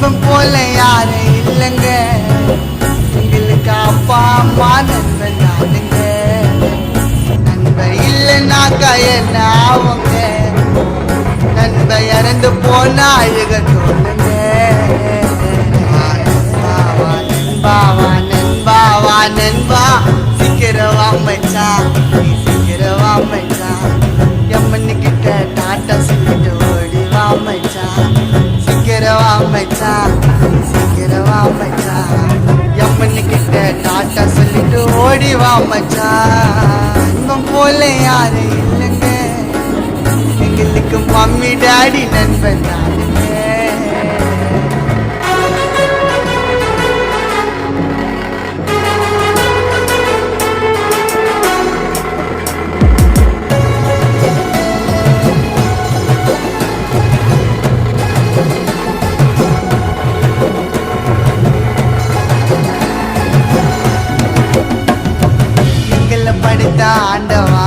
நண்பன் போல யாரும் இல்லைங்க, எங்களுக்கு அப்பா அம்மா நண்பன் நானுங்க. நண்பன் இல்லைன்னாக்கா என்ன ஆவுங்க, நண்பன் இறந்து போனா அழுக தோணுங்க. நண்பாவா நண்பாவா நண்பா, சீக்கிரவா மச்சான், சீக்கிரவா மச்சான், எம்மனு கிட்ட டாட்டா சொல்லிட்டு ஓடிவா மச்சான். சீக்கிரவா மச்சான், சீக்கிரவா மச்சான், எம்மனு கிட்ட டாட்டா சொல்லிட்டு ஓடிவா மச்சான். நண்பன் போல யாரும் இல்லைங்க, எங்களுக்கு மம்மி டாடி நண்பன் தானுங்க. படித்த ஆண்டவா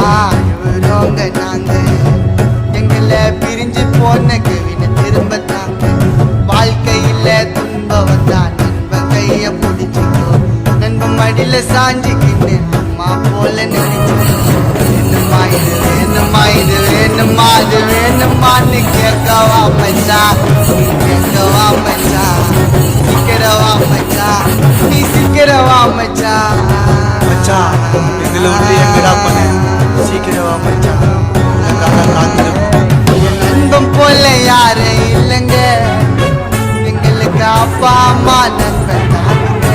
இவரோங்க நாங்க, எங்களை பிரிஞ்சு போன கவினை திரும்ப தாங்க. வாழ்க்கையில துன்பம் வந்தா நண்பன் கைய பிடிச்சிக்கோ, நண்பன் மடியில சாஞ்சிக்கிட்டு அம்மா போல நினைச்சுக்கோ. வேணுமா இது வேணுமா இது வேணுமா அது வேணுமான்னு கேட்கவா மச்சான், கேட்கவா மச்சான், சீக்கிரவா மச்சான், நீ சீக்கிரவா மச்சான். எங்களை விட்டு எங்கடா பண்ண, சீக்கிரவா மச்சான், நண்பன் போல யாரும் இல்லைங்க, எங்களுக்கு அப்பா அம்மா நண்பன் தானுங்க.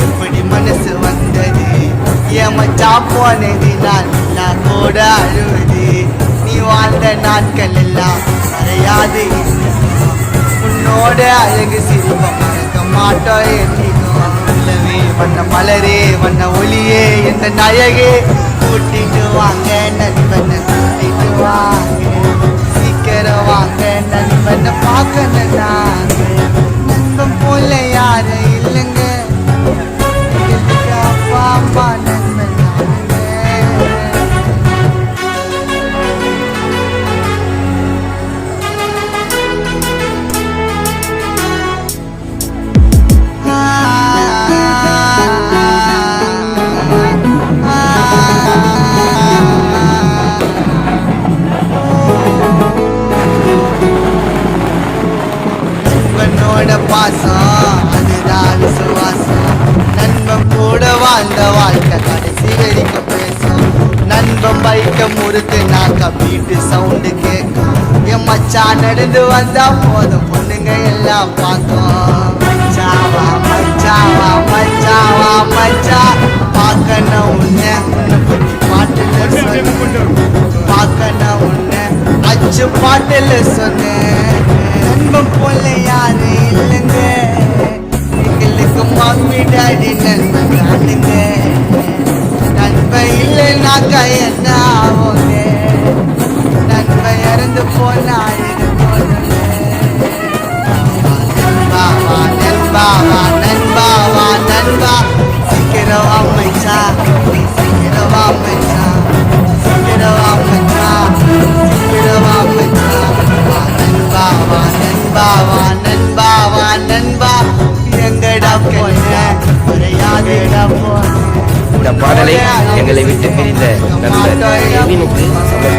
எப்படி மனசு வந்தது, ஏமச்சா போனது நான் கூட அழுவது. நீ வாழ்ந்த நாட்கள் எல்லாம் மறையாது, உன்னோட அழகு சிரிப்பம் மறக்க மாட்டோம் என்றினோம். உள்ளவே வண்ண மலரே வண்ண ஒளியே எந்த நாயகே, கூட்டிட்டு வாங்க நண்பனை கூட்டிட்டு வாங்க, சீக்கிரம் வாங்க நண்பனை பார்க்கணும் நாங்க. நண்பன் போல யாரும் இல்லைங்க, அப்பா அம்மா நண்பன் நானுங்க. நண்பனோட பாசம் அதுதான் விசுவாசம், நண்பன் கூட வாழ்ந்த வாழ்க்கை கடைசி வரைக்கும் பேசும். நண்பன் பைக்க முறுக்கு நாக்க வீட்டு சவுண்டு கேட்கும், என் மச்சான் நடந்து வந்தா போதும் பொண்ணுங்க எல்லாம் பார்த்தோம். மச்சாவா மச்சாவா மச்சாவா மச்சா, பார்க்கணும் உன்னை உன்னை பற்றி பாட்டுல சொன்னேன், பார்க்கணும் உன்னை அச்சு பாட்டுல சொன்னேன். நண்பன் போல யாரு இல்லைங்க, எங்களுக்கு மம்மி டாடி நண்பன் நானுங்க. நண்பன் இல்லைனாக்கா என்ன ஆகுங்க, நண்பன் இறந்து போனா அழுது போடுங்க. நண்பாவா நண்பாவா நண்பாவா நண்பா, சீக்கிரவா மச்சா, சீக்கிரவா மச்சா, சீக்கிரவா மச்சா, சீக்கிரவா மச்சா. நண்பாவா நண்பாவா நண்பாவா நண்பா, எங்கடா போன மறையாதடா போன. இந்த பாடலை எங்களை விட்டு பிரிந்த நண்பர் எவினுக்கு சமர்ப்பி